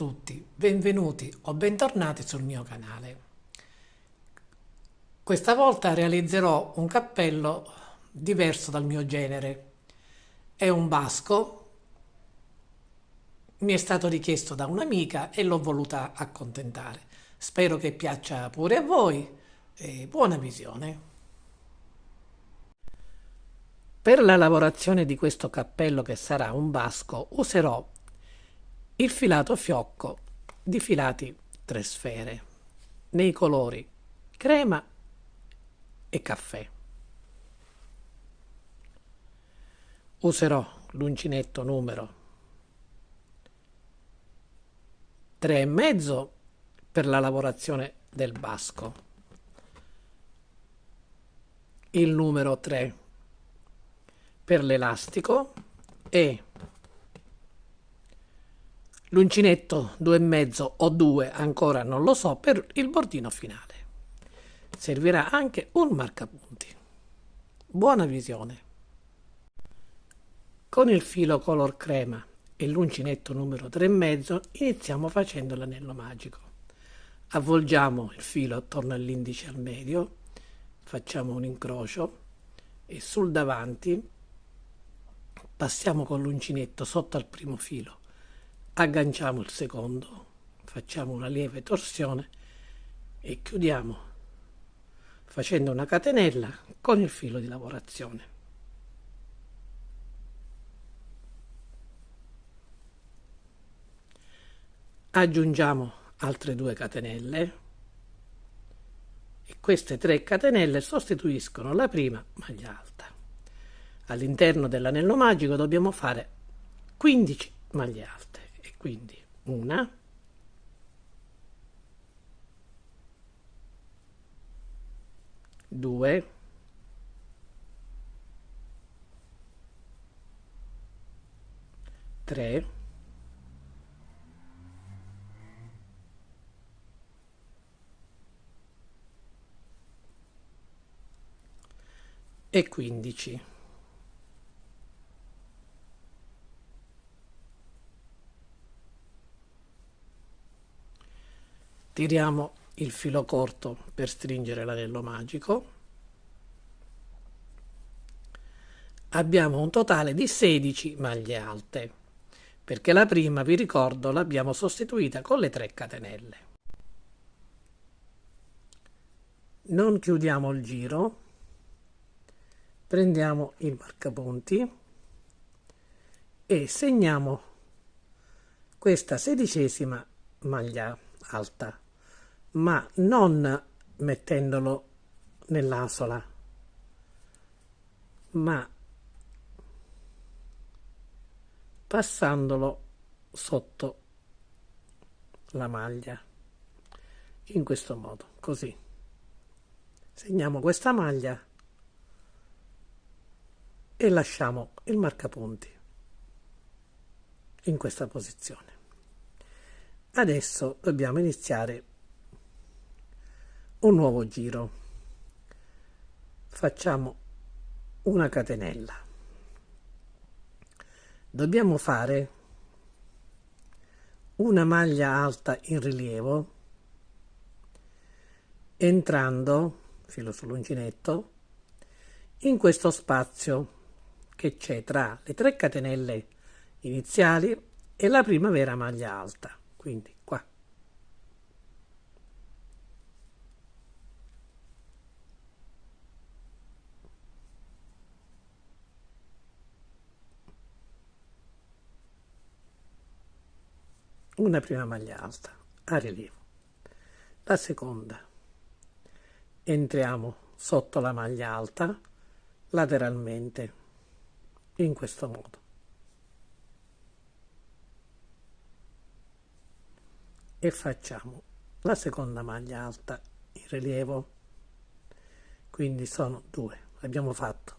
tutti, benvenuti o bentornati sul mio canale. Questa volta realizzerò un cappello diverso dal mio genere. È un basco, mi è stato richiesto da un'amica e l'ho voluta accontentare. Spero che piaccia pure a voi e buona visione. Per la lavorazione di questo cappello, che sarà un basco, userò il filato fiocco di Filati 3 Sfere nei colori crema e caffè. Userò l'uncinetto numero 3,5 per la lavorazione del basco, il numero 3 per l'elastico e l'uncinetto 2,5 o 2, ancora non lo so, per il bordino finale. Servirà anche un marcapunti. Buona visione. Con il filo color crema e l'uncinetto numero 3,5 iniziamo facendo l'anello magico. Avvolgiamo il filo attorno all'indice al medio, facciamo un incrocio e sul davanti passiamo con l'uncinetto sotto al primo filo, agganciamo il secondo, facciamo una lieve torsione e chiudiamo facendo una catenella con il filo di lavorazione. Aggiungiamo altre 2 catenelle e queste 3 catenelle sostituiscono la prima maglia alta. All'interno dell'anello magico dobbiamo fare 15 maglie alte e quindi 1, 2, 3, 15. Tiriamo il filo corto per stringere l'anello magico. Abbiamo un totale di 16 maglie alte, perché la prima, vi ricordo, l'abbiamo sostituita con le 3 catenelle. Non chiudiamo il giro, prendiamo il marcapunti e segniamo questa 16ª maglia alta, ma non mettendolo nell'asola, ma passandolo sotto la maglia, in questo modo, così. Segniamo questa maglia e lasciamo il marcapunti in questa posizione. Adesso dobbiamo iniziare un nuovo giro. Facciamo una catenella. Dobbiamo fare una maglia alta in rilievo entrando, filo sull'uncinetto, in questo spazio che c'è tra le 3 catenelle iniziali e la prima vera maglia alta, quindi qua. Una prima maglia alta a rilievo, la seconda entriamo sotto la maglia alta lateralmente in questo modo e facciamo la seconda maglia alta in rilievo, quindi sono 2, abbiamo fatto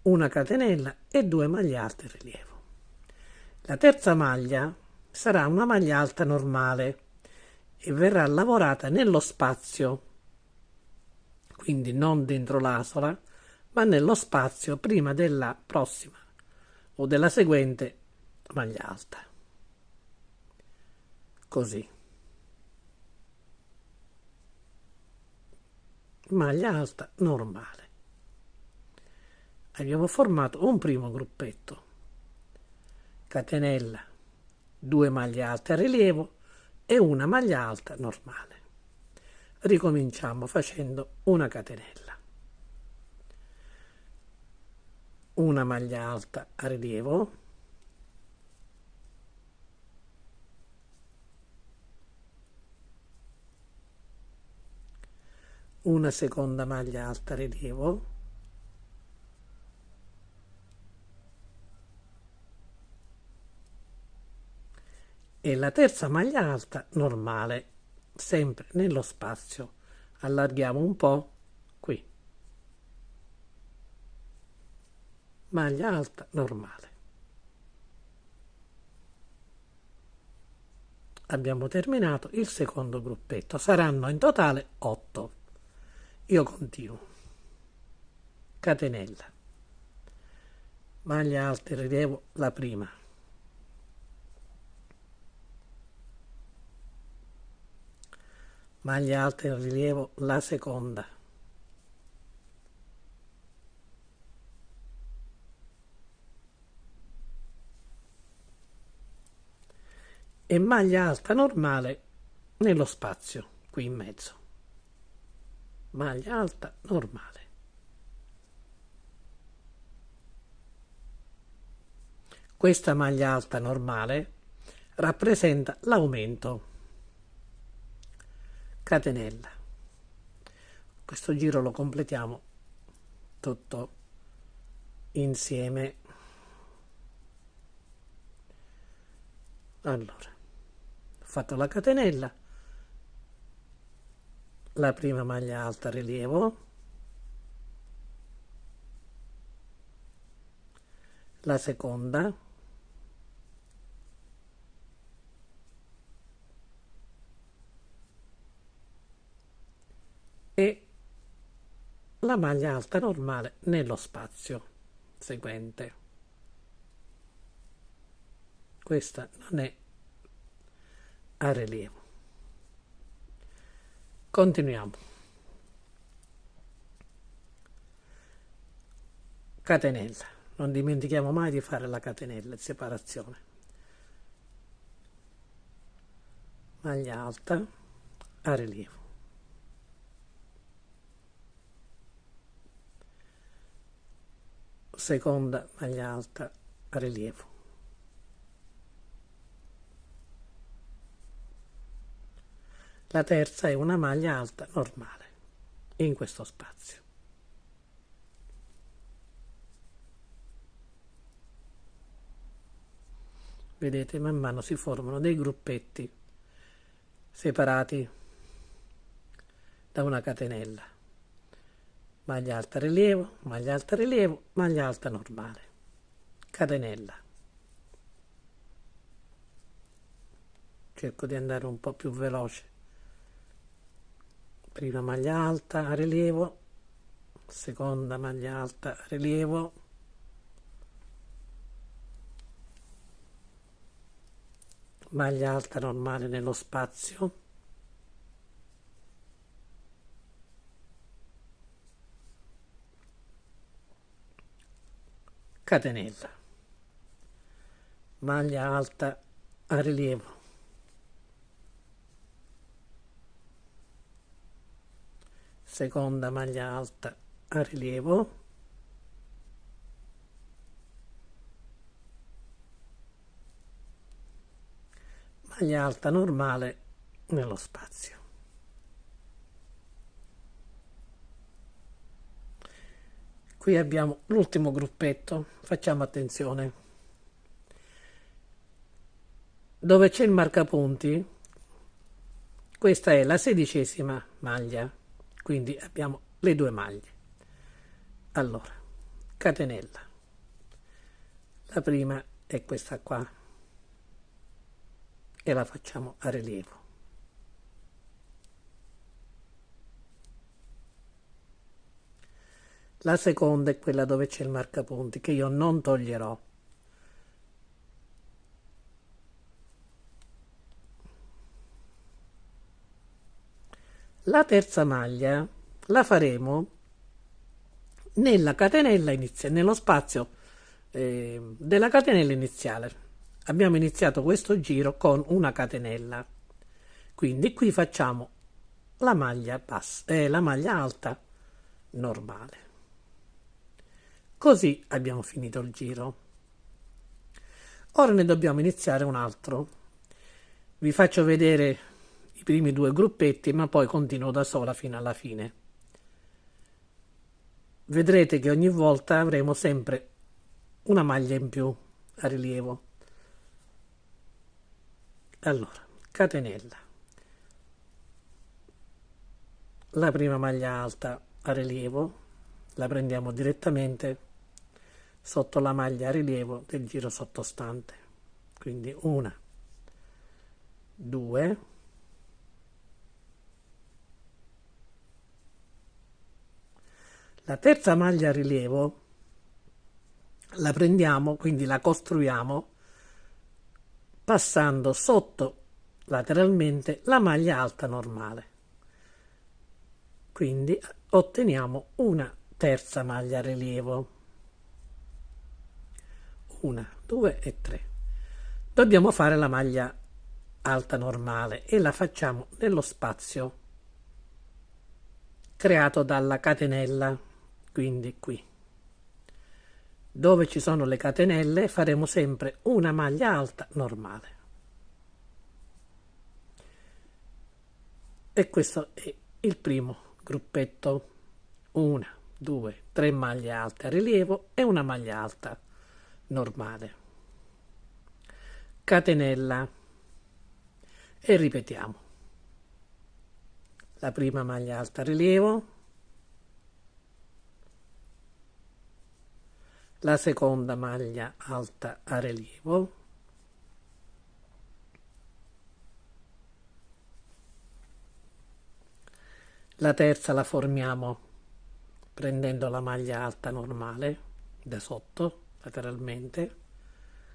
una catenella e 2 maglie alte in rilievo. La terza maglia sarà una maglia alta normale e verrà lavorata nello spazio, quindi non dentro l'asola, ma nello spazio prima della prossima o della seguente maglia alta. così, maglia alta normale. Abbiamo formato un primo gruppetto, catenella, 2 maglie alte a rilievo e una maglia alta normale. Ricominciamo facendo una catenella, una maglia alta a rilievo, una seconda maglia alta a rilievo, e la terza maglia alta normale, sempre nello spazio. Allarghiamo un po' qui, maglia alta normale. Abbiamo terminato il secondo gruppetto, saranno in totale 8. Io continuo, catenella, maglia alta in rilievo la prima, maglia alta in rilievo la seconda, e maglia alta normale nello spazio qui in mezzo, maglia alta normale. Questa maglia alta normale rappresenta l'aumento, catenella. Questo giro lo completiamo tutto insieme. Allora, ho fatto la catenella, la prima maglia alta a rilievo, la seconda, e la maglia alta normale nello spazio seguente. Questa non è a rilievo. Continuiamo. Catenella, non dimentichiamo mai di fare la catenella, separazione. Maglia alta a rilievo. Seconda maglia alta a rilievo, la terza è una maglia alta normale in questo spazio. Vedete, man mano si formano dei gruppetti separati da una catenella. Maglia alta rilievo, maglia alta rilievo, maglia alta normale, catenella. Cerco di andare un po' più veloce. Prima maglia alta a rilievo, seconda maglia alta a rilievo, maglia alta normale nello spazio, catenella, maglia alta a rilievo, seconda maglia alta a rilievo, maglia alta normale nello spazio. Qui abbiamo l'ultimo gruppetto, facciamo attenzione. Dove c'è il marcapunti, questa è la 16ª maglia, quindi abbiamo le 2 maglie. Allora, catenella. La prima è questa qua e la facciamo a rilievo. La seconda è quella dove c'è il marcapunti, che io non toglierò. La terza maglia la faremo nella catenella iniziale, nello spazio della catenella iniziale. Abbiamo iniziato questo giro con una catenella, quindi qui facciamo la maglia la maglia alta normale. Così abbiamo finito il giro. Ora ne dobbiamo iniziare un altro. Vi faccio vedere i primi due gruppetti, ma poi continuo da sola fino alla fine. Vedrete che ogni volta avremo sempre una maglia in più a rilievo. Allora, catenella, la prima maglia alta a rilievo la prendiamo direttamente sotto la maglia a rilievo del giro sottostante, quindi una, due, la terza maglia a rilievo la prendiamo, quindi la costruiamo passando sotto lateralmente la maglia alta normale, quindi otteniamo una terza maglia a rilievo, una, due e tre. Dobbiamo fare la maglia alta normale e la facciamo nello spazio creato dalla catenella, quindi qui dove ci sono le catenelle faremo sempre una maglia alta normale. E questo è il primo gruppetto: una, due, tre maglie alte a rilievo e una maglia alta normale, catenella, e ripetiamo la prima maglia alta a rilievo, la seconda maglia alta a rilievo, la terza la formiamo prendendo la maglia alta normale da sotto lateralmente,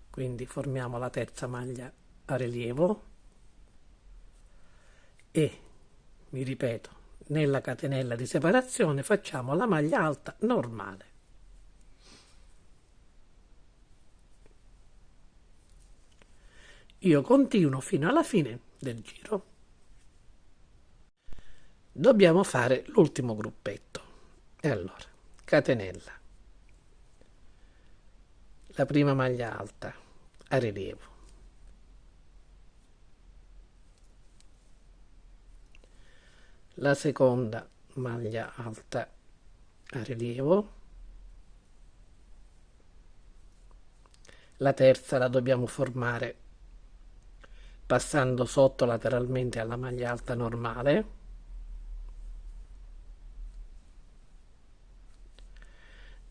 quindi formiamo la terza maglia a rilievo e, mi ripeto, nella catenella di separazione facciamo la maglia alta normale. Io continuo fino alla fine del giro. Dobbiamo fare l'ultimo gruppetto. E allora, catenella, la prima maglia alta a rilievo, la seconda maglia alta a rilievo, la terza la dobbiamo formare passando sotto lateralmente alla maglia alta normale,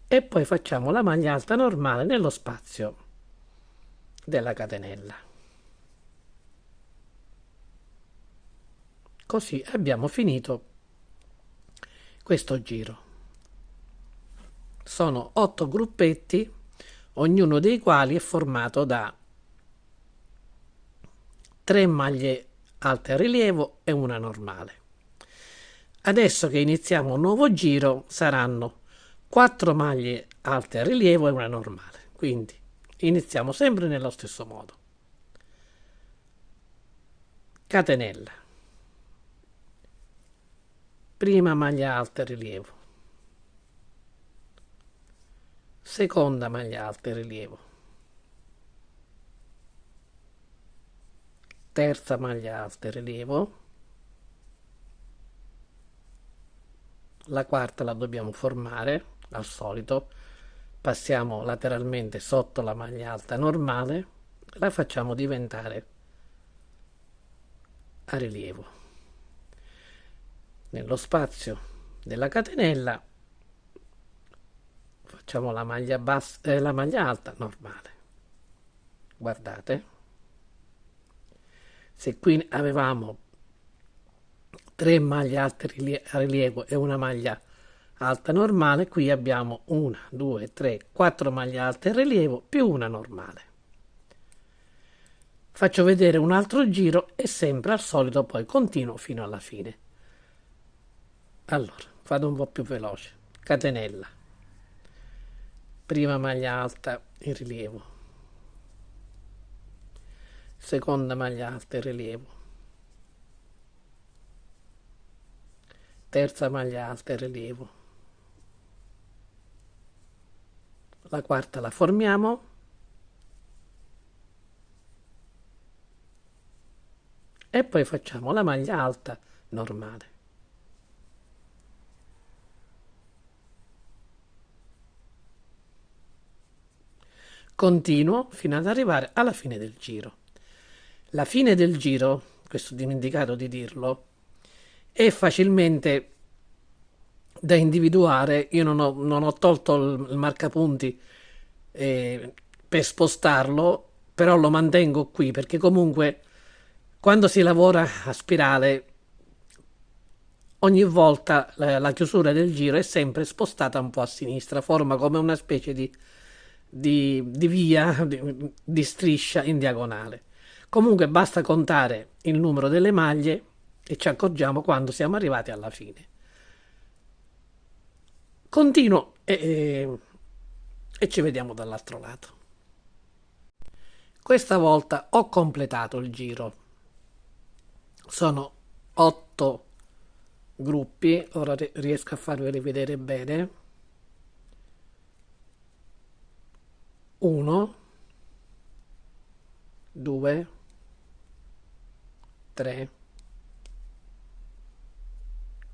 e poi facciamo la maglia alta normale nello spazio della catenella. Così abbiamo finito questo giro. Sono 8 gruppetti, ognuno dei quali è formato da 3 maglie alte a rilievo e una normale. Adesso che iniziamo un nuovo giro saranno 4 maglie alte a rilievo e una normale, quindi iniziamo sempre nello stesso modo. Catenella, prima maglia alta a rilievo, seconda maglia alta a rilievo, terza maglia alta a rilievo, la quarta la dobbiamo formare al solito, passiamo lateralmente sotto la maglia alta normale, la facciamo diventare a rilievo. Nello spazio della catenella facciamo la maglia bassa, la maglia alta normale. Guardate, se qui avevamo 3 maglie alte a rilievo e una maglia alta normale, qui abbiamo 1, 2, 3, 4 maglie alte a rilievo più una normale. Faccio vedere un altro giro e sempre al solito poi continuo fino alla fine. Allora, vado un po' più veloce. Catenella, prima maglia alta in rilievo, seconda maglia alta in rilievo, terza maglia alta in rilievo, la quarta la formiamo e poi facciamo la maglia alta normale. Continuo fino ad arrivare alla fine del giro. La fine del giro, questo ho dimenticato di dirlo, è facilmente da individuare. Io non ho tolto il marcapunti per spostarlo, però lo mantengo qui perché comunque quando si lavora a spirale ogni volta la chiusura del giro è sempre spostata un po' a sinistra, forma come una specie di via, di striscia in diagonale. Comunque basta contare il numero delle maglie e ci accorgiamo quando siamo arrivati alla fine. Continuo e ci vediamo dall'altro lato. Questa volta ho completato il giro. Sono 8 gruppi, ora riesco a farveli vedere bene. 1, 2, 3,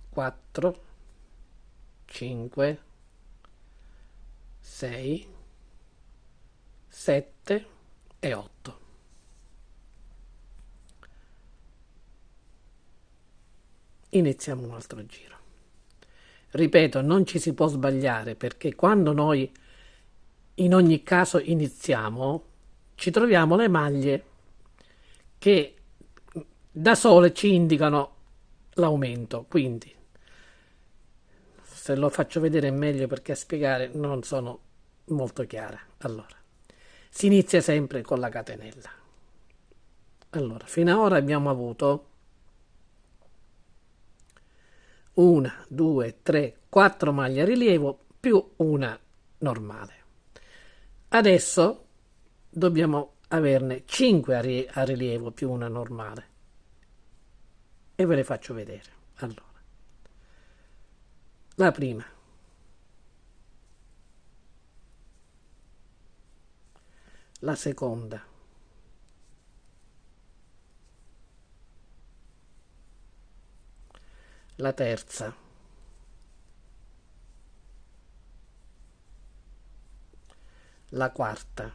4, 5, 6, 7 e 8. Iniziamo un altro giro. Ripeto, non ci si può sbagliare perché quando noi in ogni caso iniziamo, ci troviamo le maglie che da sole ci indicano l'aumento. Quindi, se lo faccio vedere è meglio perché a spiegare non sono molto chiara. Allora, si inizia sempre con la catenella. Allora, fino ad ora abbiamo avuto 1, 2, 3, 4 maglie a rilievo più una normale. Adesso dobbiamo averne 5 a rilievo più una normale e ve le faccio vedere. Allora, la prima, la seconda, la terza, la quarta,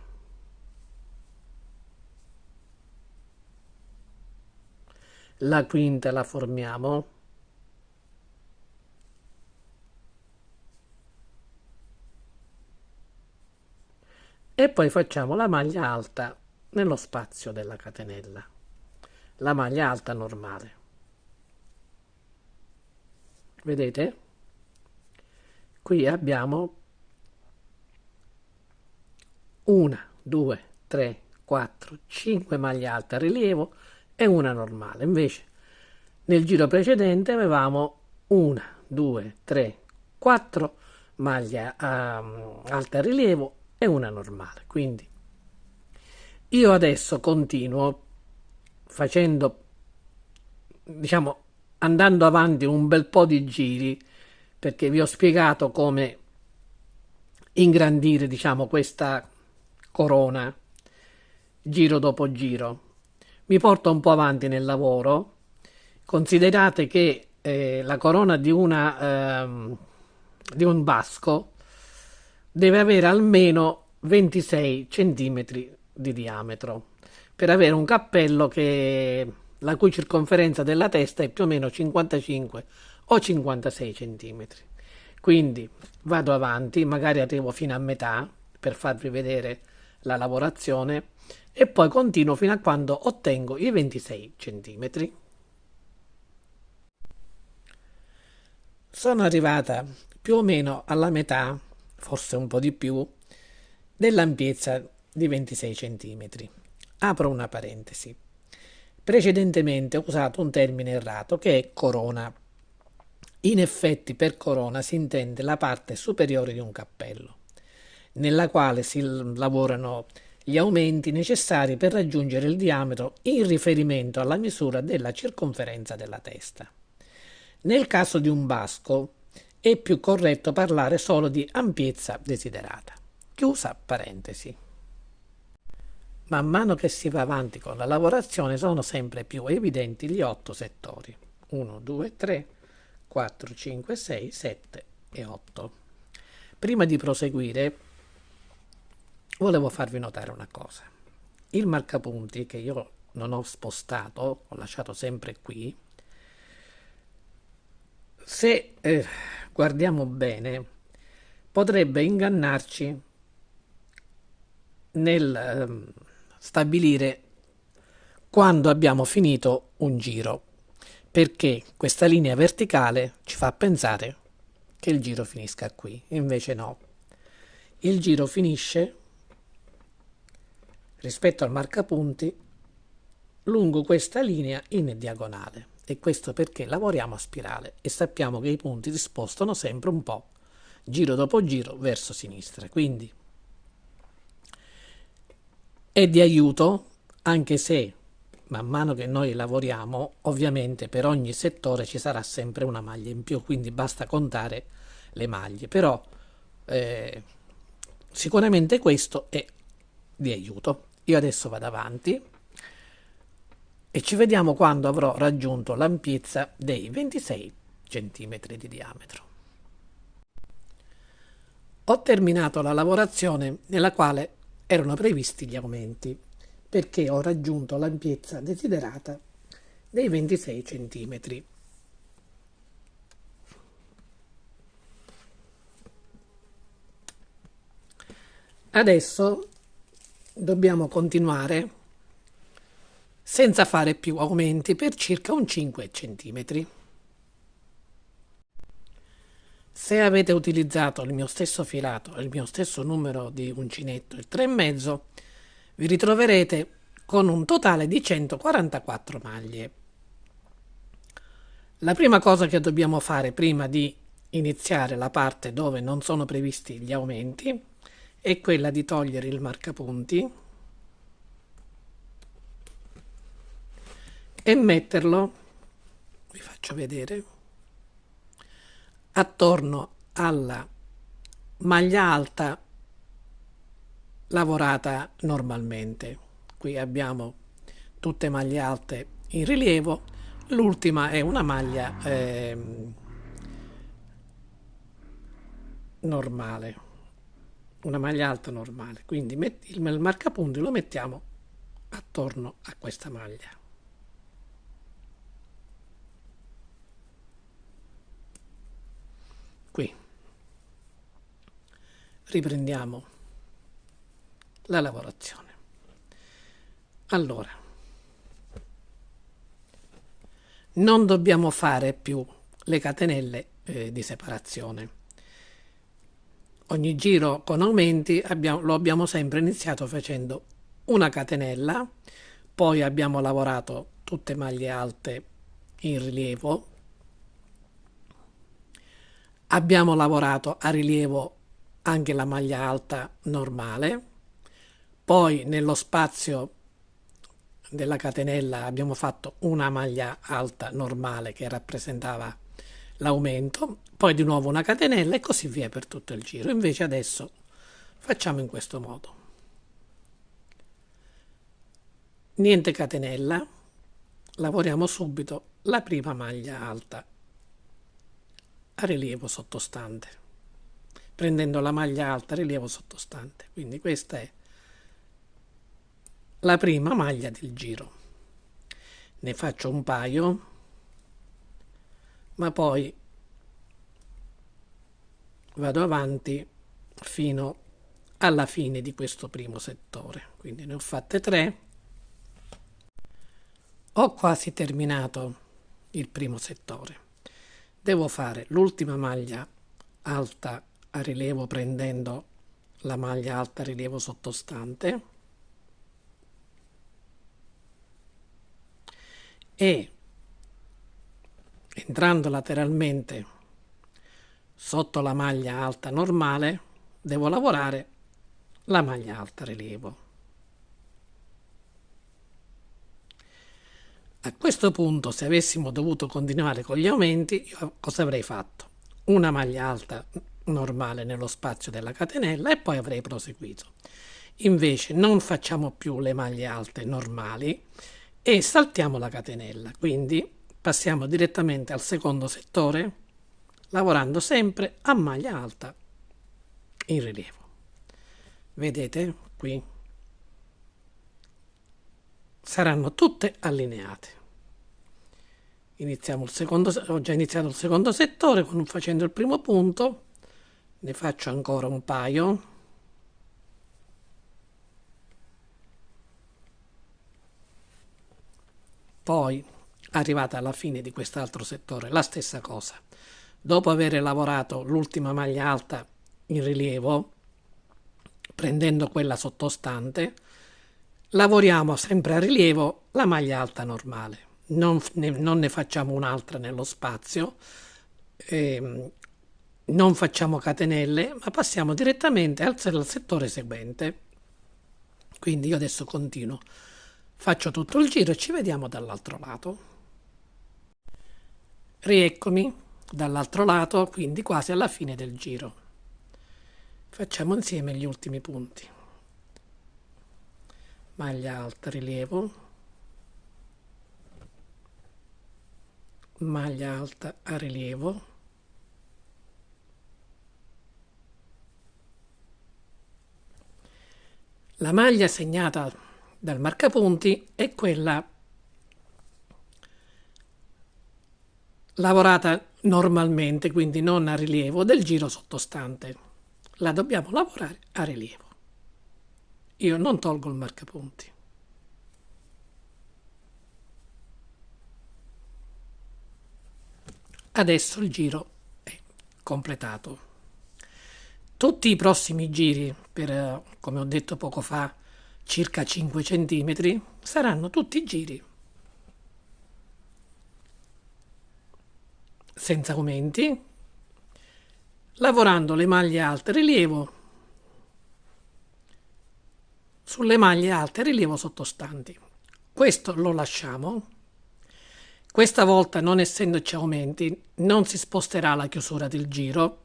la quinta la formiamo, e poi facciamo la maglia alta nello spazio della catenella, la maglia alta normale. Vedete? Qui abbiamo 1, 2, 3, 4, 5 maglie alte a rilievo e una normale. Invece nel giro precedente avevamo 1, 2, 3, 4 maglie alte a rilievo e una normale. Quindi io adesso continuo facendo, diciamo, andando avanti un bel po' di giri perché vi ho spiegato come ingrandire, diciamo, questa corona giro dopo giro. Mi porto un po' avanti nel lavoro. Considerate che la corona di un basco deve avere almeno 26 centimetri di diametro per avere un cappello la cui circonferenza della testa è più o meno 55 o 56 centimetri. Quindi vado avanti, magari arrivo fino a metà per farvi vedere la lavorazione e poi continuo fino a quando ottengo i 26 centimetri. Sono arrivata più o meno alla metà, forse un po' di più, dell'ampiezza di 26 centimetri. Apro una parentesi. Precedentemente ho usato un termine errato che è corona. In effetti per corona si intende la parte superiore di un cappello, nella quale si lavorano gli aumenti necessari per raggiungere il diametro in riferimento alla misura della circonferenza della testa. Nel caso di un basco è più corretto parlare solo di ampiezza desiderata. Chiusa parentesi. Man mano che si va avanti con la lavorazione sono sempre più evidenti gli 8 settori. 1, 2, 3, 4, 5, 6, 7 e 8. Prima di proseguire volevo farvi notare una cosa. Il marcapunti che io non ho spostato, ho lasciato sempre qui, se guardiamo bene potrebbe ingannarci nel stabilire quando abbiamo finito un giro, perché questa linea verticale ci fa pensare che il giro finisca qui, invece no. Il giro finisce rispetto al marcapunti lungo questa linea in diagonale, e questo perché lavoriamo a spirale e sappiamo che i punti si spostano sempre un po', giro dopo giro, verso sinistra, quindi è di aiuto, anche se man mano che noi lavoriamo, ovviamente per ogni settore ci sarà sempre una maglia in più, quindi basta contare le maglie, però sicuramente questo è di aiuto. Io adesso vado avanti e ci vediamo quando avrò raggiunto l'ampiezza dei 26 cm di diametro. Ho terminato la lavorazione nella quale erano previsti gli aumenti, perché ho raggiunto l'ampiezza desiderata dei 26 cm. Adesso dobbiamo continuare senza fare più aumenti per circa un 5 cm. Se avete utilizzato il mio stesso filato e il mio stesso numero di uncinetto, il 3,5, vi ritroverete con un totale di 144 maglie. La prima cosa che dobbiamo fare prima di iniziare la parte dove non sono previsti gli aumenti è quella di togliere il marcapunti e metterlo, vi faccio vedere, attorno alla maglia alta lavorata normalmente. Qui abbiamo tutte maglie alte in rilievo, l'ultima è una maglia normale, una maglia alta normale, quindi il marcapunti lo mettiamo attorno a questa maglia. Qui riprendiamo la lavorazione. Allora, non dobbiamo fare più le catenelle di separazione. Ogni giro con aumenti lo abbiamo sempre iniziato facendo una catenella, poi abbiamo lavorato tutte maglie alte in rilievo, abbiamo lavorato a rilievo anche la maglia alta normale, poi nello spazio della catenella abbiamo fatto una maglia alta normale che rappresentava l'aumento, poi di nuovo una catenella e così via per tutto il giro. Invece adesso facciamo in questo modo: niente catenella, lavoriamo subito la prima maglia alta a rilievo sottostante, prendendo la maglia alta a rilievo sottostante. Quindi questa è la prima maglia del giro. Ne faccio un paio, ma poi vado avanti fino alla fine di questo primo settore. Quindi ne ho fatte 3. Ho quasi terminato il primo settore. Devo fare l'ultima maglia alta a rilievo prendendo la maglia alta a rilievo sottostante e entrando lateralmente sotto la maglia alta normale devo lavorare la maglia alta rilievo. A questo punto, se avessimo dovuto continuare con gli aumenti, io cosa avrei fatto? Una maglia alta normale nello spazio della catenella e poi avrei proseguito. Invece non facciamo più le maglie alte normali e saltiamo la catenella, quindi passiamo direttamente al secondo settore lavorando sempre a maglia alta in rilievo. Vedete qui? Saranno tutte allineate. Iniziamo il secondo, ho già iniziato il secondo settore facendo il primo punto, ne faccio ancora un paio. Poi, arrivata alla fine di quest'altro settore, la stessa cosa. Dopo aver lavorato l'ultima maglia alta in rilievo, prendendo quella sottostante, lavoriamo sempre a rilievo la maglia alta normale. Non ne facciamo un'altra nello spazio, non facciamo catenelle, ma passiamo direttamente al settore seguente. Quindi io adesso continuo, faccio tutto il giro e ci vediamo dall'altro lato. Rieccomi dall'altro lato, quindi quasi alla fine del giro. Facciamo insieme gli ultimi punti. Maglia alta rilievo, maglia alta a rilievo, la maglia segnata dal marcapunti è quella lavorata normalmente, quindi non a rilievo, del giro sottostante. La dobbiamo lavorare a rilievo. Io non tolgo il marcapunti. Adesso il giro è completato. Tutti i prossimi giri, per, come ho detto poco fa, circa 5 cm, saranno tutti giri senza aumenti, lavorando le maglie alte rilievo sulle maglie alte rilievo sottostanti. Questo lo lasciamo. Questa volta, non essendoci aumenti, non si sposterà la chiusura del giro,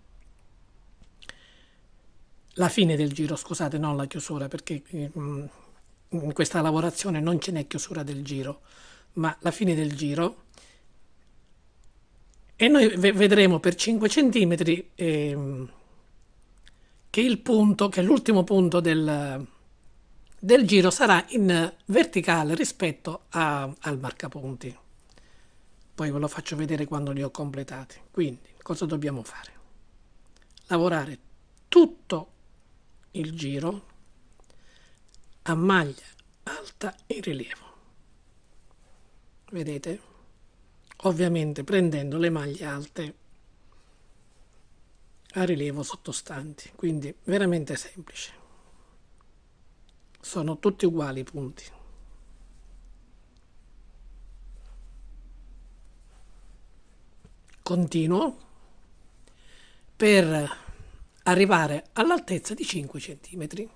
la fine del giro, scusate, non la chiusura, perché in questa lavorazione non ce n'è chiusura del giro, ma la fine del giro. E noi vedremo per 5 cm che l'ultimo punto del giro sarà in verticale rispetto al marcapunti. Poi ve lo faccio vedere quando li ho completati. Quindi, cosa dobbiamo fare? Lavorare tutto il giro a maglia alta in rilievo. Vedete? Ovviamente prendendo le maglie alte a rilievo sottostanti, quindi veramente semplice. Sono tutti uguali i punti. Continuo per arrivare all'altezza di 5 cm.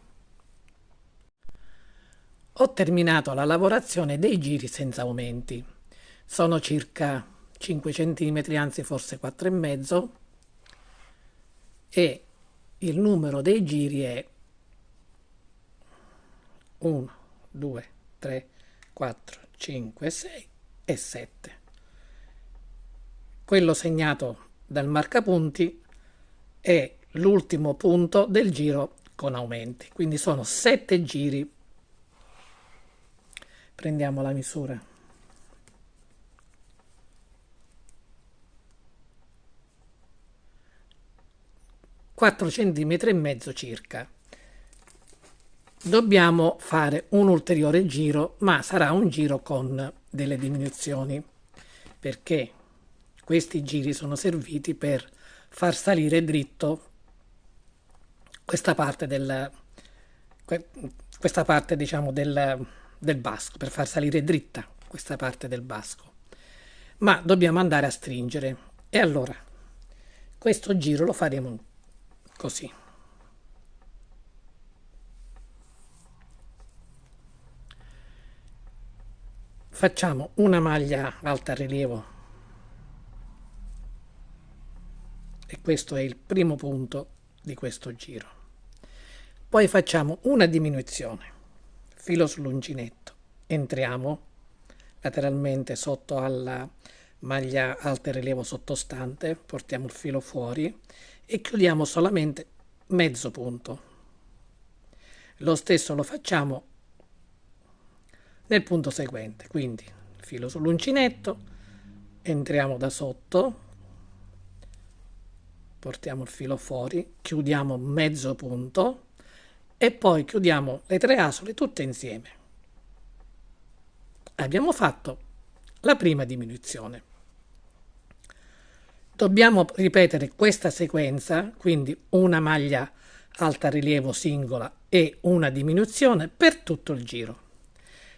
Ho terminato la lavorazione dei giri senza aumenti. Sono circa 5 cm, anzi forse 4,5, e il numero dei giri è 1, 2, 3, 4, 5, 6 e 7. Quello segnato dal marcapunti è l'ultimo punto del giro con aumenti, quindi sono 7 giri. Prendiamo la misura. 4,5 cm circa. Dobbiamo fare un ulteriore giro, ma sarà un giro con delle diminuzioni, perché questi giri sono serviti per far salire dritto questa parte diciamo del basco, per far salire dritta questa parte del basco, ma dobbiamo andare a stringere. E allora Questo giro lo faremo così. Facciamo una maglia alta rilievo e questo è il primo punto di questo giro. Poi facciamo una diminuzione, filo sull'uncinetto, entriamo lateralmente sotto alla maglia alta rilievo sottostante, portiamo il filo fuori e chiudiamo solamente mezzo punto. Lo stesso lo facciamo nel punto seguente, quindi filo sull'uncinetto, entriamo da sotto, portiamo il filo fuori, chiudiamo mezzo punto e poi chiudiamo le 3 asole tutte insieme. Abbiamo fatto la prima diminuzione. Dobbiamo ripetere questa sequenza, quindi una maglia alta rilievo singola e una diminuzione per tutto il giro.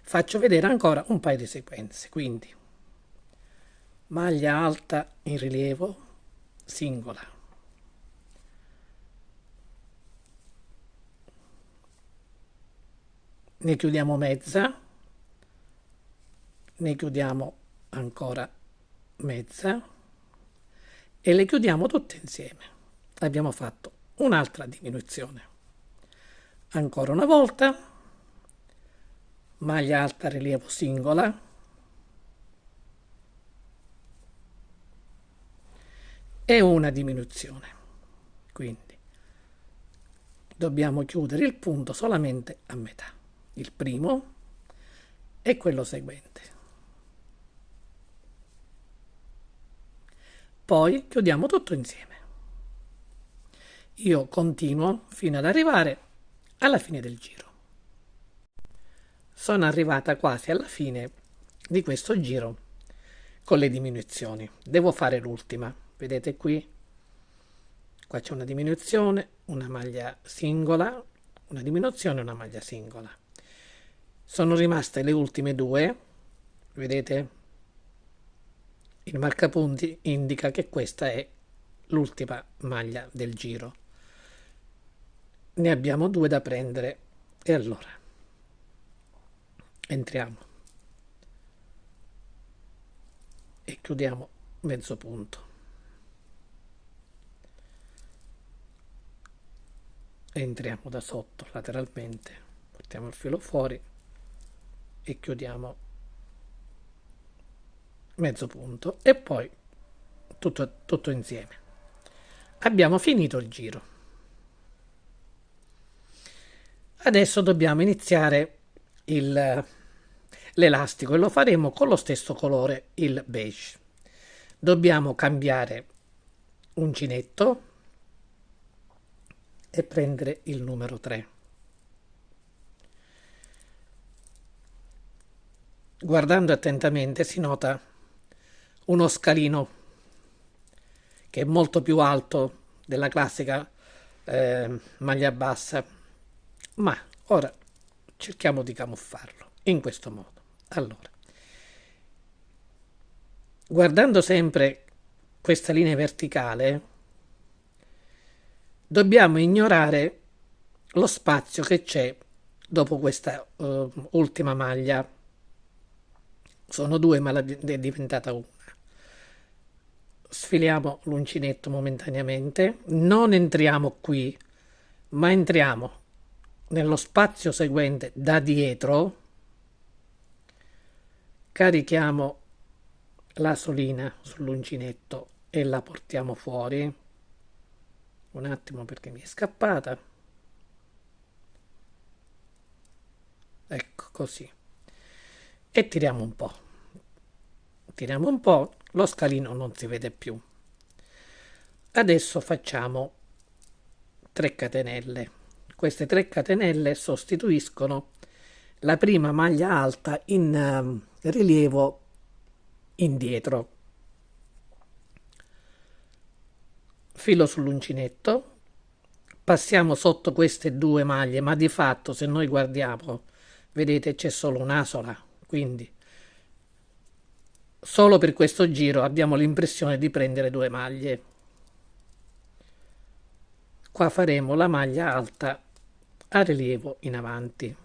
Faccio vedere ancora un paio di sequenze, quindi maglia alta in rilievo singola, ne chiudiamo mezza, ne chiudiamo ancora mezza e le chiudiamo tutte insieme. Abbiamo fatto un'altra diminuzione. Ancora una volta, maglia alta rilievo singola, e una diminuzione. Quindi dobbiamo chiudere il punto solamente a metà, il primo e quello seguente. Poi chiudiamo tutto insieme. Io continuo fino ad arrivare alla fine del giro. Sono arrivata quasi alla fine di questo giro con le diminuzioni. Devo fare l'ultima. Vedete qui? Qua c'è una diminuzione, una maglia singola, una diminuzione e una maglia singola. Sono rimaste le ultime due. Vedete? Il marcapunti indica che questa è l'ultima maglia del giro. Ne abbiamo 2 da prendere e allora entriamo e chiudiamo mezzo punto, entriamo da sotto lateralmente, portiamo il filo fuori e chiudiamo mezzo punto e poi tutto insieme. Abbiamo finito il giro. Adesso dobbiamo iniziare l'elastico e lo faremo con lo stesso colore, il beige. Dobbiamo cambiare uncinetto e prendere il numero 3. Guardando attentamente si nota uno scalino che è molto più alto della classica maglia bassa, ma ora cerchiamo di camuffarlo in questo modo. Allora, guardando sempre questa linea verticale, dobbiamo ignorare lo spazio che c'è dopo questa ultima maglia. Sono 2, ma è diventata una. Sfiliamo l'uncinetto momentaneamente, non entriamo qui, ma entriamo nello spazio seguente da dietro, carichiamo la solina sull'uncinetto e la portiamo fuori. Un attimo perché mi è scappata. Ecco così. E tiriamo un po'. Tiriamo un po', lo scalino non si vede più. Adesso facciamo 3 catenelle. Queste 3 catenelle sostituiscono la prima maglia alta in rilievo indietro. Filo sull'uncinetto, passiamo sotto queste 2 maglie, ma di fatto se noi guardiamo, vedete c'è solo un'asola, quindi solo per questo giro abbiamo l'impressione di prendere 2 maglie. Qua faremo la maglia alta a rilievo in avanti.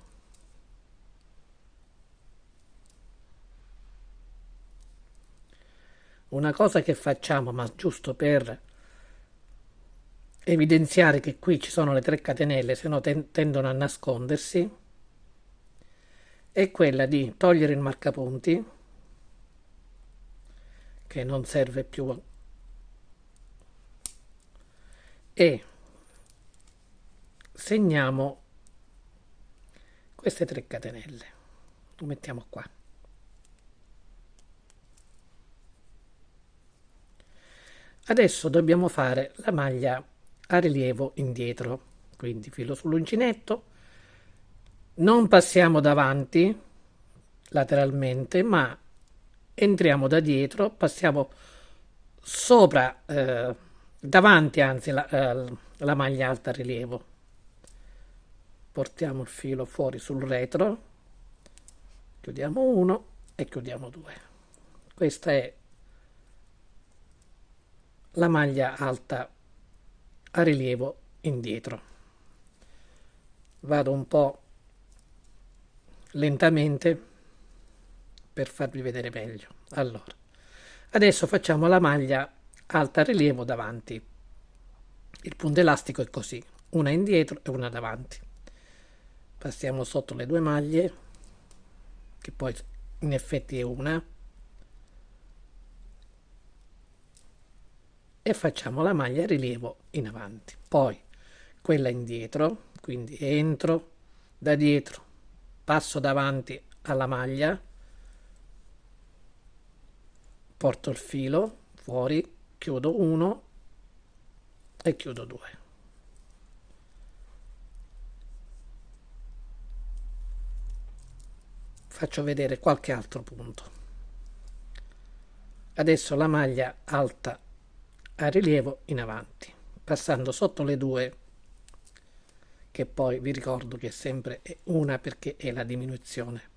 Una cosa che facciamo, ma giusto per evidenziare che qui ci sono le 3 catenelle, se no tendono a nascondersi, è quella di togliere il marcapunti, che non serve più, e segniamo queste 3 catenelle, lo mettiamo qua. Adesso dobbiamo fare la maglia a rilievo indietro, quindi filo sull'uncinetto, non passiamo davanti lateralmente, ma entriamo da dietro, passiamo sopra, davanti anzi la maglia alta a rilievo, portiamo il filo fuori sul retro, chiudiamo 1 e chiudiamo 2. Questa è la maglia alta a rilievo indietro. Vado un po' lentamente per farvi vedere meglio. Allora, adesso facciamo la maglia alta a rilievo davanti. Il punto elastico è così, una indietro e una davanti. Passiamo sotto le 2 maglie, che poi in effetti è una, e facciamo la maglia a rilievo in avanti, poi quella indietro, quindi entro da dietro, passo davanti alla maglia, porto il filo fuori, chiudo 1 e chiudo 2. Faccio vedere qualche altro punto. Adesso la maglia alta a rilievo in avanti, passando sotto le 2, che poi vi ricordo che sempre è una perché è la diminuzione.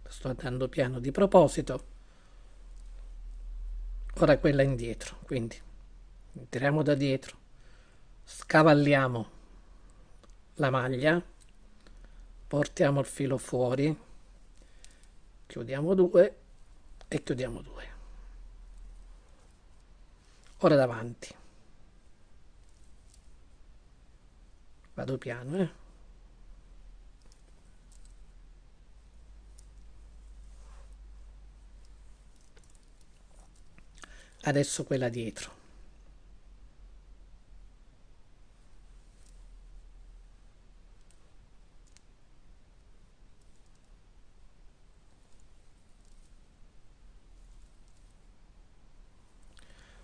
Sto andando piano di proposito. Ora quella indietro, quindi entriamo da dietro, scavalliamo la maglia, portiamo il filo fuori, chiudiamo 2 e chiudiamo 2. Ora davanti, vado piano, Adesso quella dietro.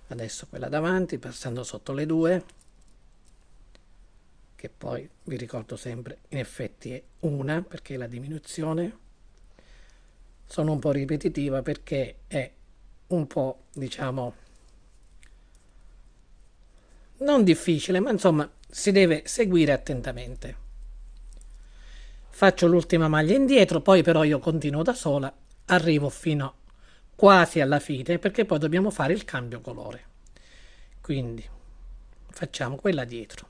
Adesso quella davanti, passando sotto le 2, che poi vi ricordo sempre in effetti è una perché è la diminuzione. Sono un po' ripetitiva perché è un po', diciamo, non difficile, ma insomma si deve seguire attentamente. Faccio l'ultima maglia indietro, poi però io continuo da sola, arrivo fino quasi alla fine perché poi dobbiamo fare il cambio colore. Quindi facciamo quella dietro,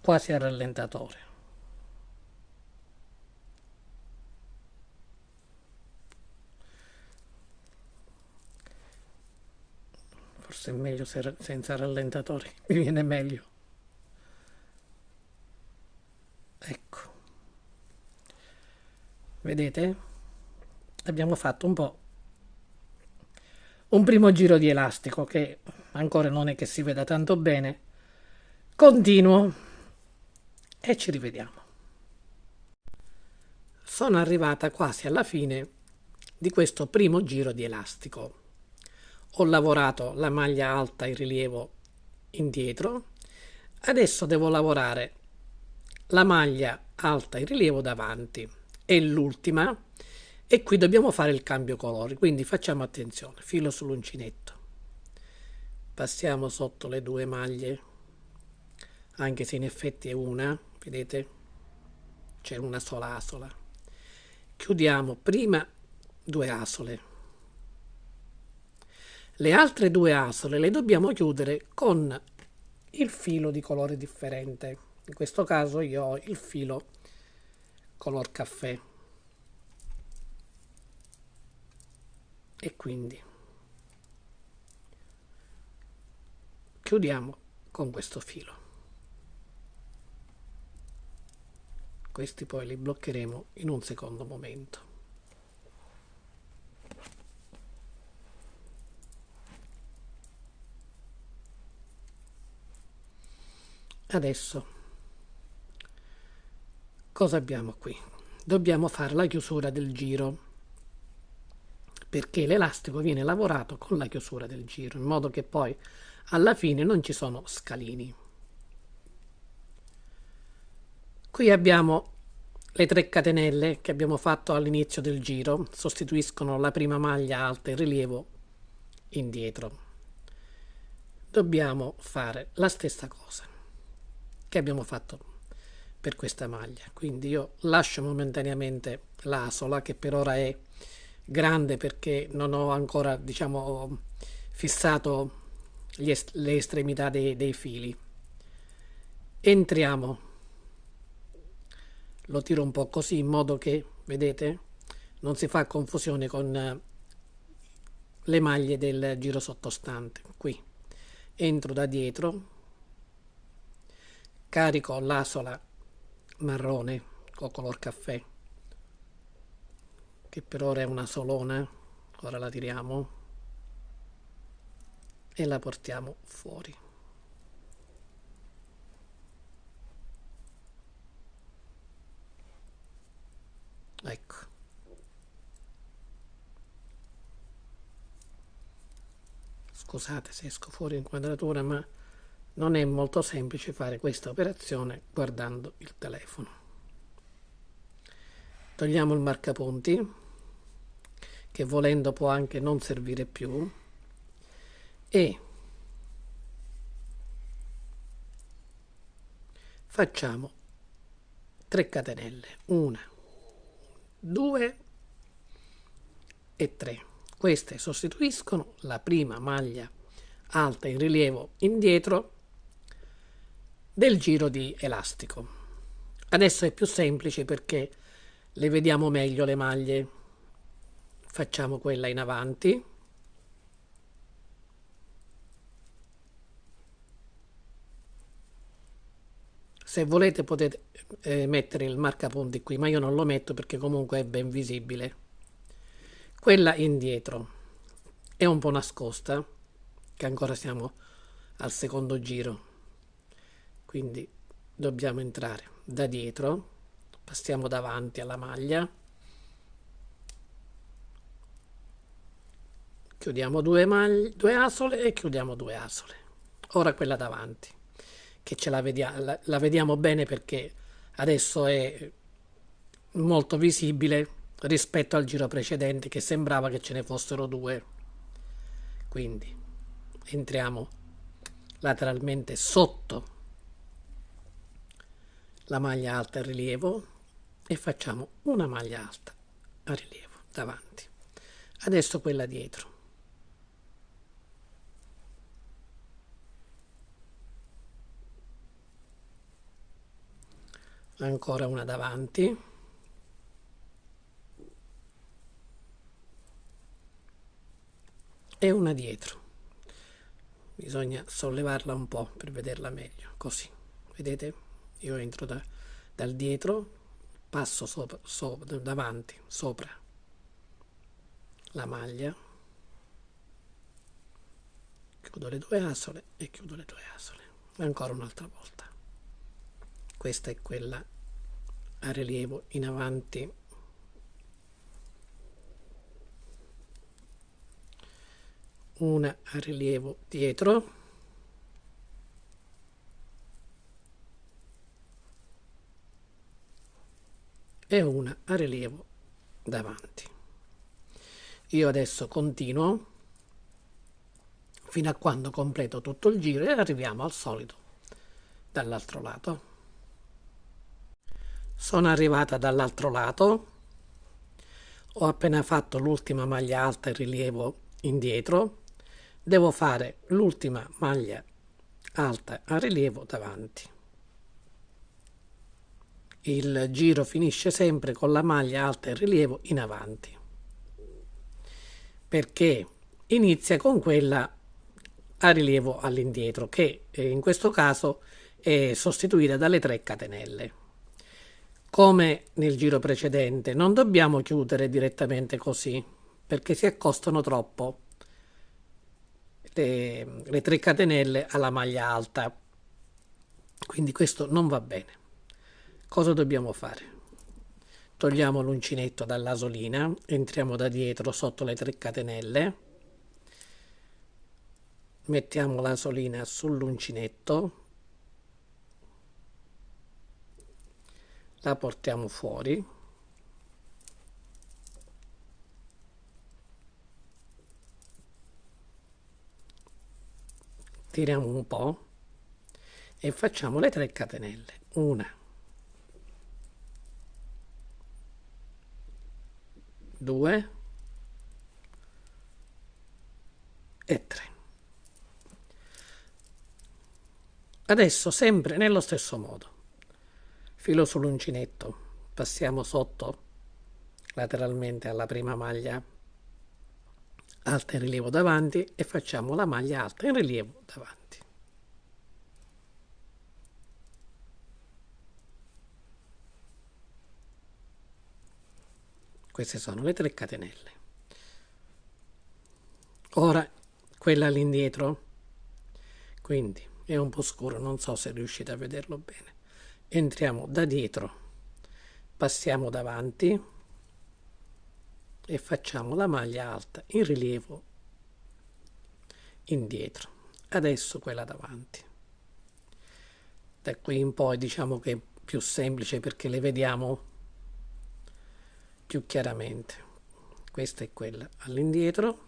quasi al rallentatore. Forse è meglio senza rallentatore, mi viene meglio. Ecco, vedete? Abbiamo fatto un po' un primo giro di elastico che ancora non è che si veda tanto bene. Continuo e ci rivediamo. Sono arrivata quasi alla fine di questo primo giro di elastico. Ho lavorato la maglia alta in rilievo indietro, adesso devo lavorare la maglia alta in rilievo davanti, è l'ultima e qui dobbiamo fare il cambio colori, quindi facciamo attenzione, filo sull'uncinetto, passiamo sotto le 2 maglie, anche se in effetti è una, vedete, c'è una sola asola, chiudiamo prima 2 asole. Le altre due asole le dobbiamo chiudere con il filo di colore differente. In questo caso io ho il filo color caffè e quindi chiudiamo con questo filo. Questi poi li bloccheremo in un secondo momento. Adesso cosa abbiamo qui? Dobbiamo fare la chiusura del giro, perché l'elastico viene lavorato con la chiusura del giro, in modo che poi alla fine non ci sono scalini. Qui abbiamo le 3 catenelle che abbiamo fatto all'inizio del giro, sostituiscono la prima maglia alta in rilievo indietro. Dobbiamo fare la stessa cosa che abbiamo fatto per questa maglia, quindi io lascio momentaneamente l'asola, che per ora è grande perché non ho ancora, diciamo, fissato le estremità dei fili. Entriamo, lo tiro un po' così in modo che, vedete, non si fa confusione con le maglie del giro sottostante. Qui entro da dietro, carico l'asola marrone o color caffè, che per ora è una solona, ora la tiriamo e la portiamo fuori. Ecco. Scusate se esco fuori inquadratura, ma non è molto semplice fare questa operazione guardando il telefono. Togliamo il marcapunti, che volendo può anche non servire più, e facciamo 3 catenelle, 1, 2 e 3. Queste sostituiscono la prima maglia alta in rilievo indietro del giro di elastico. Adesso è più semplice perché le vediamo meglio le maglie. Facciamo quella in avanti, se volete potete mettere il marcapunti qui, ma io non lo metto perché comunque è ben visibile. Quella indietro è un po' nascosta, che ancora siamo al secondo giro, quindi dobbiamo entrare da dietro, passiamo davanti alla maglia, chiudiamo due asole e chiudiamo 2 asole. Ora quella davanti, che la vediamo bene perché adesso è molto visibile rispetto al giro precedente che sembrava che ce ne fossero 2. Quindi entriamo lateralmente sotto la maglia alta a rilievo e facciamo una maglia alta a rilievo davanti. Adesso quella dietro. Ancora una davanti e una dietro. Bisogna sollevarla un po' per vederla meglio, così, vedete? Io entro dal dietro, passo davanti, sopra la maglia, chiudo le 2 asole e chiudo le 2 asole. Ancora un'altra volta. Questa è quella a rilievo in avanti, una a rilievo dietro e una a rilievo davanti. Io adesso continuo fino a quando completo tutto il giro e arriviamo al solito dall'altro lato. Sono arrivata dall'altro lato, ho appena fatto l'ultima maglia alta in rilievo indietro, devo fare l'ultima maglia alta a rilievo davanti. Il giro finisce sempre con la maglia alta in rilievo in avanti, perché inizia con quella a rilievo all'indietro, che in questo caso è sostituita dalle 3 catenelle. Come nel giro precedente, non dobbiamo chiudere direttamente così, perché si accostano troppo le 3 catenelle alla maglia alta, quindi questo non va bene. Cosa dobbiamo fare? Togliamo l'uncinetto dall'asolina, entriamo da dietro sotto le 3 catenelle, mettiamo l'asolina sull'uncinetto, la portiamo fuori, tiriamo un po' e facciamo le 3 catenelle. 1, 2 e 3. Adesso sempre nello stesso modo, filo sull'uncinetto, passiamo sotto lateralmente alla prima maglia alta in rilievo davanti e facciamo la maglia alta in rilievo davanti. Queste sono le 3 catenelle. Ora quella all'indietro, quindi è un po' scuro, non so se riuscite a vederlo bene. Entriamo da dietro, passiamo davanti e facciamo la maglia alta in rilievo indietro. Adesso quella davanti. Da qui in poi diciamo che è più semplice perché le vediamo più chiaramente. Questa è quella all'indietro.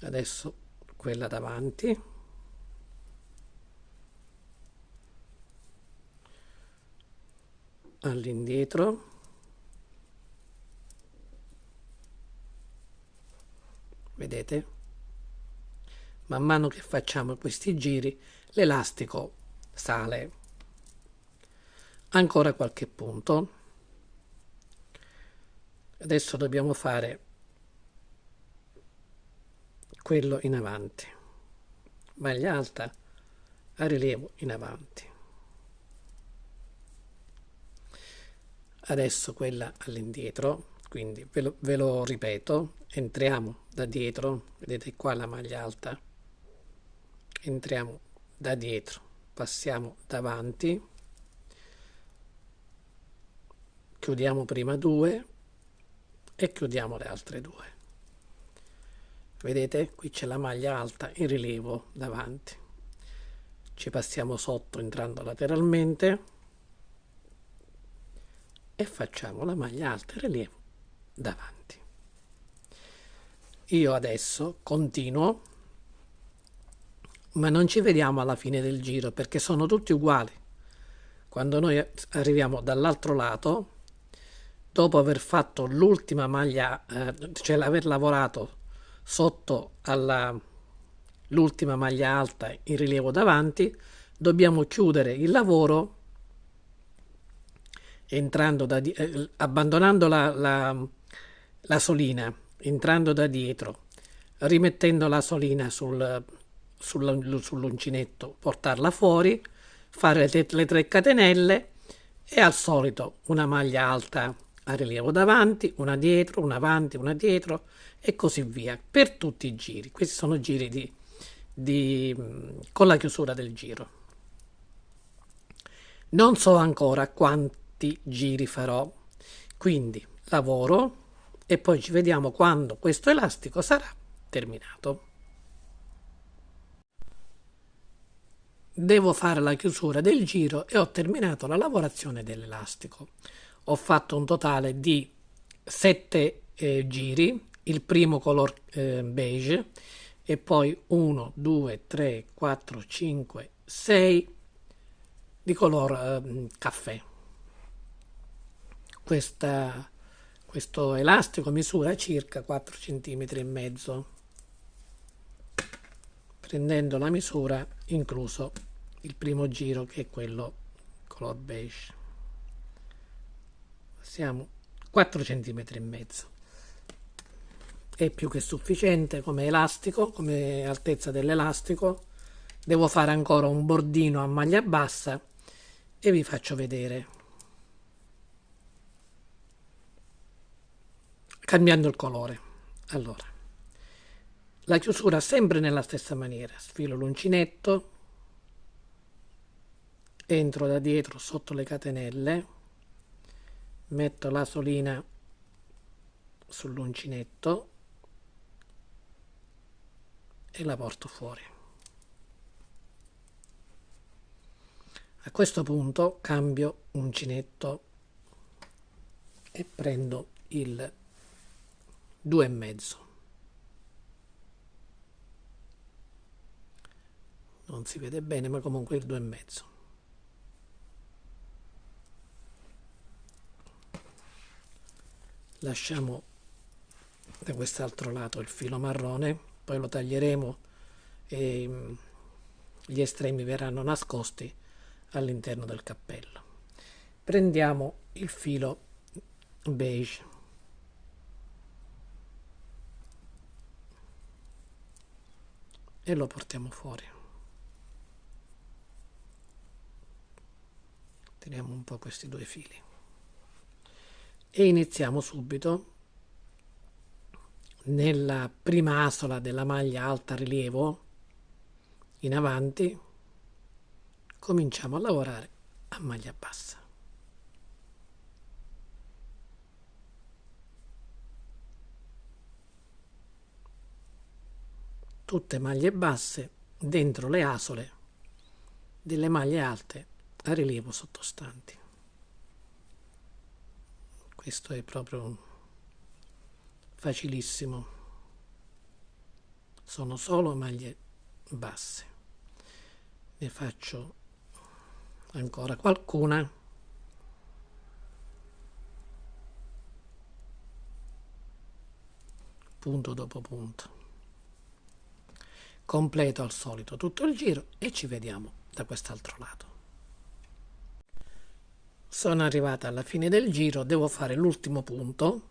Adesso quella davanti. All'indietro. Vedete? Man mano che facciamo questi giri, l'elastico sale. Ancora qualche punto. Adesso dobbiamo fare quello in avanti, maglia alta a rilievo in avanti. Adesso quella all'indietro, quindi ve lo ripeto, entriamo da dietro, vedete qua la maglia alta, entriamo da dietro, passiamo davanti, chiudiamo prima 2 e chiudiamo le altre 2. Vedete? Qui c'è la maglia alta in rilievo davanti. Ci passiamo sotto entrando lateralmente e facciamo la maglia alta in rilievo davanti. Io adesso continuo, ma non ci vediamo alla fine del giro perché sono tutti uguali. Quando noi arriviamo dall'altro lato, dopo aver fatto l'ultima maglia, cioè aver lavorato sotto l'ultima maglia alta in rilievo davanti, dobbiamo chiudere il lavoro entrando abbandonando la solina, entrando da dietro, rimettendo la solina sull'uncinetto, portarla fuori, fare le 3 catenelle e al solito una maglia alta a rilievo davanti, una dietro, una avanti, una dietro e così via per tutti i giri. Questi sono giri con la chiusura del giro. Non so ancora quanti giri farò, quindi lavoro e poi ci vediamo quando questo elastico sarà terminato. Devo fare la chiusura del giro e ho terminato la lavorazione dell'elastico. Ho fatto un totale di 7 giri, il primo color beige e poi 1, 2, 3, 4, 5, 6 di color caffè. Questo elastico misura circa 4 centimetri e mezzo, prendendo la misura incluso il primo giro, che è quello color beige. Siamo 4 centimetri e mezzo. È più che sufficiente come elastico, come altezza dell'elastico. Devo fare ancora un bordino a maglia bassa e vi faccio vedere, cambiando il colore. Allora, la chiusura sempre nella stessa maniera: sfilo l'uncinetto, entro da dietro sotto le catenelle, metto la solina sull'uncinetto e la porto fuori. A questo punto cambio uncinetto e prendo il 2,5. Non si vede bene, ma comunque il 2,5. Lasciamo da quest'altro lato il filo marrone, poi lo taglieremo e gli estremi verranno nascosti all'interno del cappello. Prendiamo il filo beige e lo portiamo fuori. Tiriamo un po' questi due fili e iniziamo subito nella prima asola della maglia alta rilievo in avanti. Cominciamo a lavorare a maglia bassa. Tutte maglie basse dentro le asole delle maglie alte a rilievo sottostanti. Questo è proprio facilissimo, sono solo maglie basse. Ne faccio ancora qualcuna. Punto dopo punto. Completo al solito tutto il giro e ci vediamo da quest'altro lato. Sono arrivata alla fine del giro, devo fare l'ultimo punto.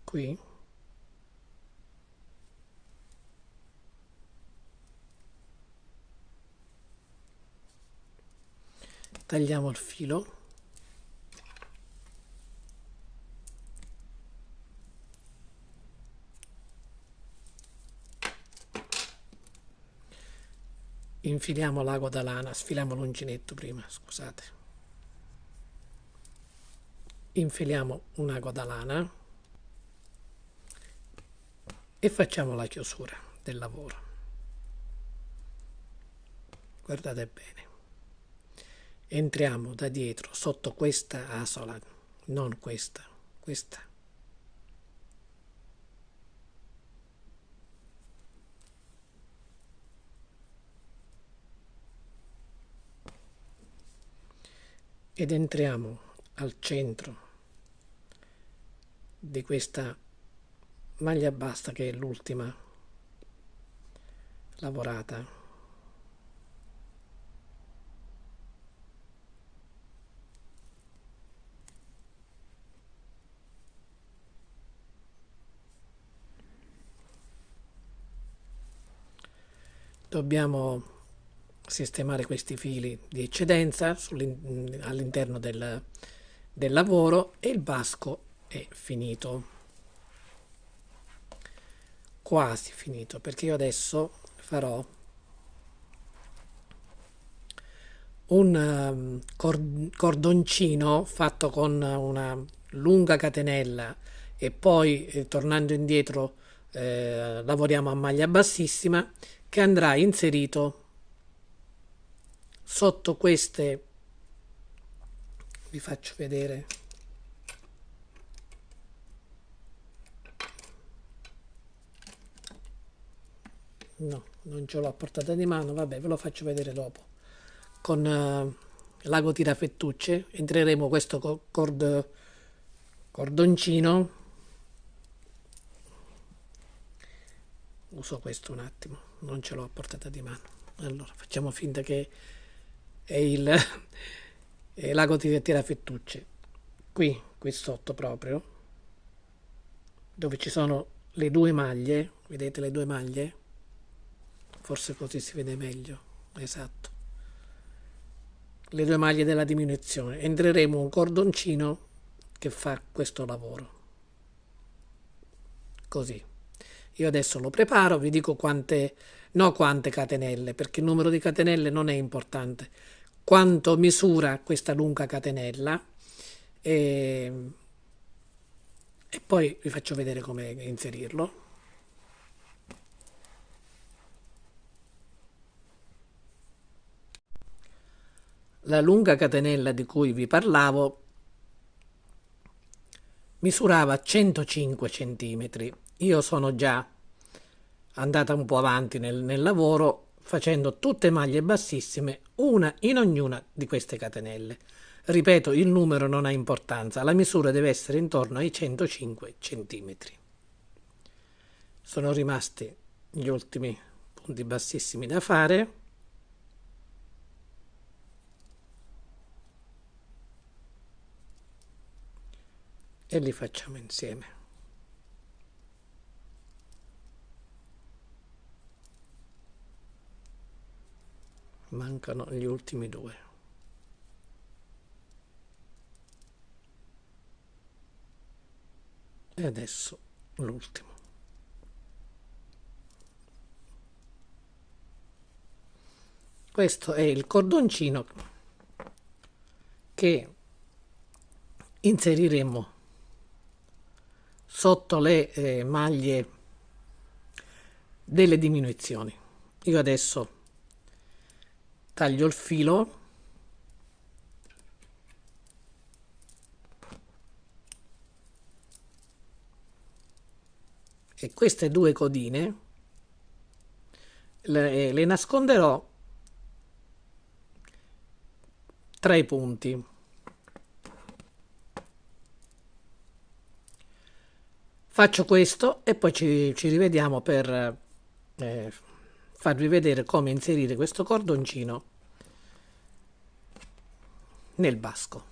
Qui. Tagliamo il filo. Infiliamo l'ago da lana, sfiliamo l'uncinetto prima, scusate. Infiliamo un ago da lana e facciamo la chiusura del lavoro. Guardate bene. Entriamo da dietro sotto questa asola, non questa, questa. Ed entriamo al centro di questa maglia bassa, che è l'ultima lavorata. Dobbiamo sistemare questi fili di eccedenza all'interno del lavoro e il basco è finito, quasi finito, perché io adesso farò un cordoncino fatto con una lunga catenella e poi tornando indietro lavoriamo a maglia bassissima, che andrà inserito sotto queste. Vi faccio vedere. No, non ce l'ho a portata di mano, vabbè, ve lo faccio vedere dopo con l'ago tirafettucce, entreremo questo cordoncino, uso questo un attimo, non ce l'ho a portata di mano, allora facciamo finta che è è l'ago tirafettucce, qui sotto proprio, dove ci sono le due maglie, vedete le due maglie? Forse così si vede meglio, esatto. Le due maglie della diminuzione, entreremo un cordoncino che fa questo lavoro, così. Io adesso lo preparo, vi dico quante catenelle, perché il numero di catenelle non è importante, quanto misura questa lunga catenella e poi vi faccio vedere come inserirlo. La lunga catenella di cui vi parlavo misurava 105 centimetri. Io sono già andata un po' avanti nel lavoro facendo tutte maglie bassissime, una in ognuna di queste catenelle. Ripeto, il numero non ha importanza, la misura deve essere intorno ai 105 centimetri. Sono rimasti gli ultimi punti bassissimi da fare. E li facciamo insieme. Mancano gli ultimi due. E adesso l'ultimo. Questo è il cordoncino che inseriremo sotto le maglie delle diminuzioni. Io adesso taglio il filo e queste due codine le nasconderò tra i punti. Faccio questo e poi ci rivediamo per farvi vedere come inserire questo cordoncino nel basco.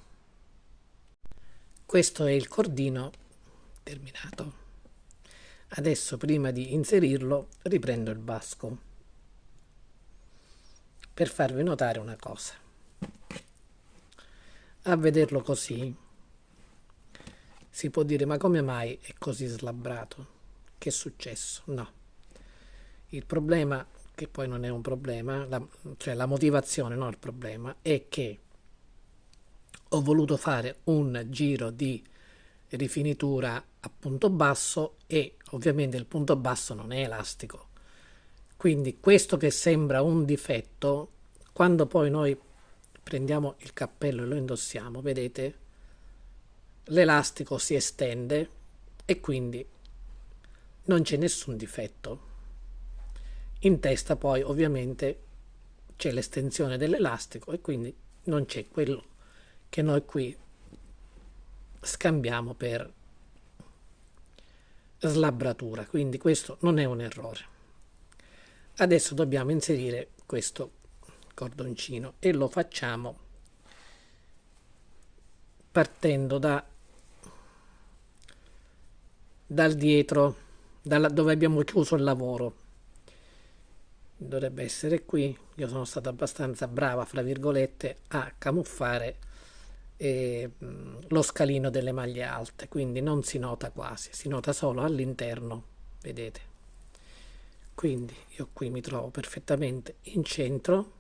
Questo è il cordino terminato. Adesso prima di inserirlo riprendo il basco per farvi notare una cosa. A vederlo così si può dire: ma come mai è così slabbrato? Che è successo? No. Il problema, che poi non è un problema, cioè la motivazione, non il problema, è che ho voluto fare un giro di rifinitura a punto basso e ovviamente il punto basso non è elastico. Quindi questo che sembra un difetto, quando poi noi prendiamo il cappello e lo indossiamo, vedete? L'elastico si estende e quindi non c'è nessun difetto. In testa poi ovviamente c'è l'estensione dell'elastico e quindi non c'è quello che noi qui scambiamo per slabbratura, quindi questo non è un errore. Adesso dobbiamo inserire questo cordoncino e lo facciamo partendo dal dietro, dove abbiamo chiuso il lavoro. Dovrebbe essere qui. Io sono stata abbastanza brava, fra virgolette, a camuffare lo scalino delle maglie alte, quindi non si nota quasi, si nota solo all'interno, vedete? Quindi io qui mi trovo perfettamente in centro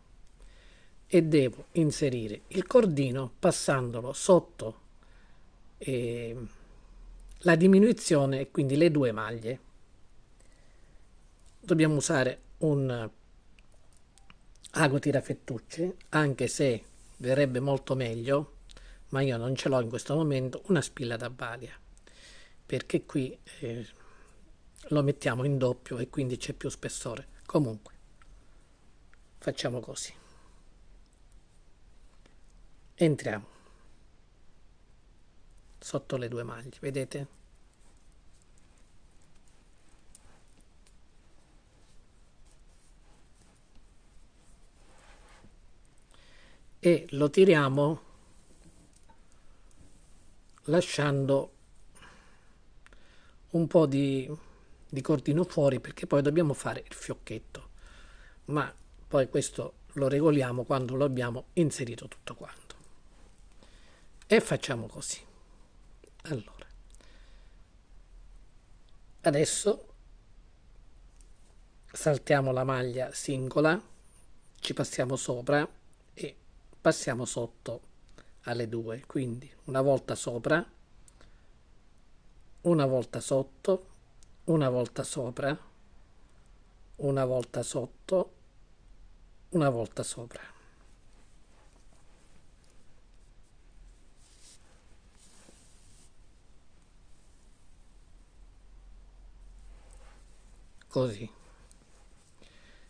e devo inserire il cordino passandolo sotto la diminuzione e quindi le due maglie. Dobbiamo usare un ago tirafettucce, anche se verrebbe molto meglio, ma io non ce l'ho in questo momento, una spilla da balia, perché qui lo mettiamo in doppio e quindi c'è più spessore. Comunque facciamo così. entriamo sotto le due maglie, vedete? E lo tiriamo lasciando un po' di cordino fuori, perché poi dobbiamo fare il fiocchetto, ma poi questo lo regoliamo quando lo abbiamo inserito tutto quanto. E facciamo così. Allora, adesso saltiamo la maglia singola, ci passiamo sopra e passiamo sotto alle due, quindi una volta sopra, una volta sotto, una volta sopra, una volta sotto, una volta sopra. Così.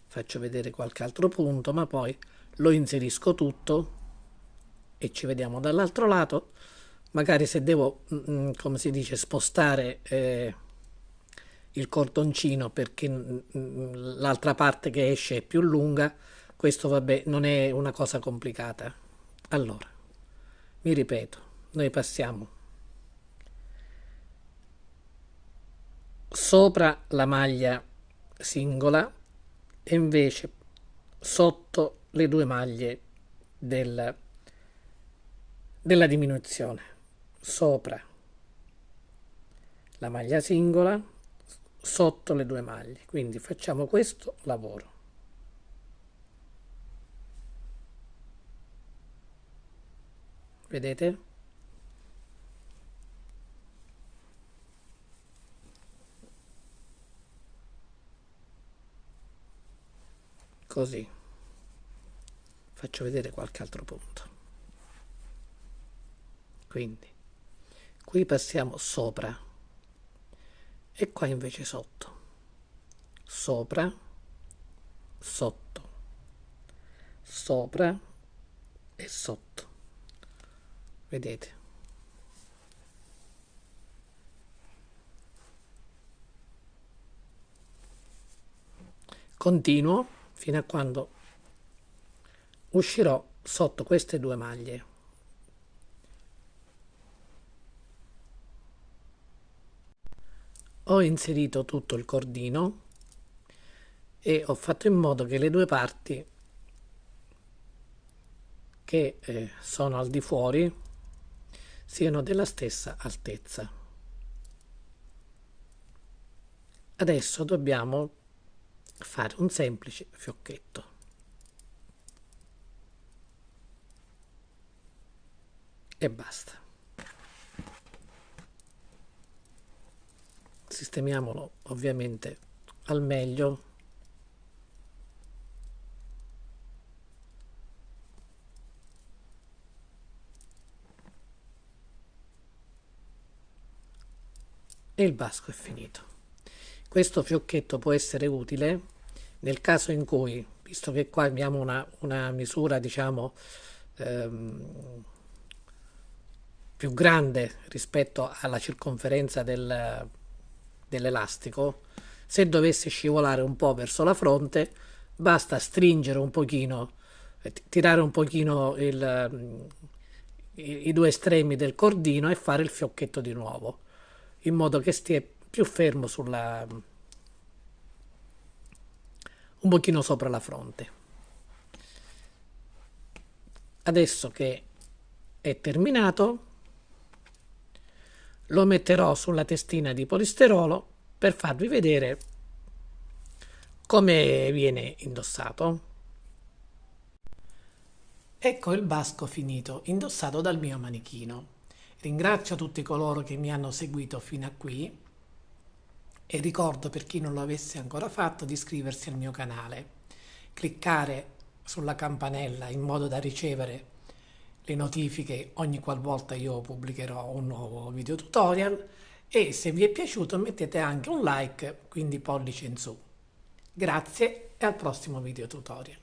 Faccio vedere qualche altro punto, ma poi lo inserisco tutto e ci vediamo dall'altro lato. Magari se devo, come si dice, spostare il cordoncino perché l'altra parte che esce è più lunga, questo vabbè non è una cosa complicata. Allora, mi ripeto, noi passiamo sopra la maglia singola e invece sotto le due maglie della diminuzione, sopra la maglia singola, sotto le due maglie. Quindi facciamo questo lavoro. Vedete? Così. Faccio vedere qualche altro punto. Quindi qui passiamo sopra e qua invece sotto, sopra, sotto, sopra e sotto, vedete? Continuo fino a quando uscirò sotto queste due maglie. Ho inserito tutto il cordino e ho fatto in modo che le due parti che sono al di fuori siano della stessa altezza. Adesso dobbiamo fare un semplice fiocchetto. E basta. Sistemiamolo ovviamente al meglio. E il basco è finito. Questo fiocchetto può essere utile nel caso in cui, visto che qua abbiamo una misura diciamo più grande rispetto alla circonferenza dell'elastico, se dovesse scivolare un po' verso la fronte basta stringere un pochino, tirare un pochino i due estremi del cordino e fare il fiocchetto di nuovo, in modo che stia più fermo un pochino sopra la fronte. Adesso che è terminato, lo metterò sulla testina di polistirolo per farvi vedere come viene indossato. Ecco il basco finito, indossato dal mio manichino. Ringrazio tutti coloro che mi hanno seguito fino a qui e ricordo, per chi non lo avesse ancora fatto, di iscriversi al mio canale, cliccare sulla campanella in modo da ricevere le notifiche ogni qualvolta io pubblicherò un nuovo video tutorial, e se vi è piaciuto mettete anche un like, quindi pollice in su. Grazie e al prossimo video tutorial.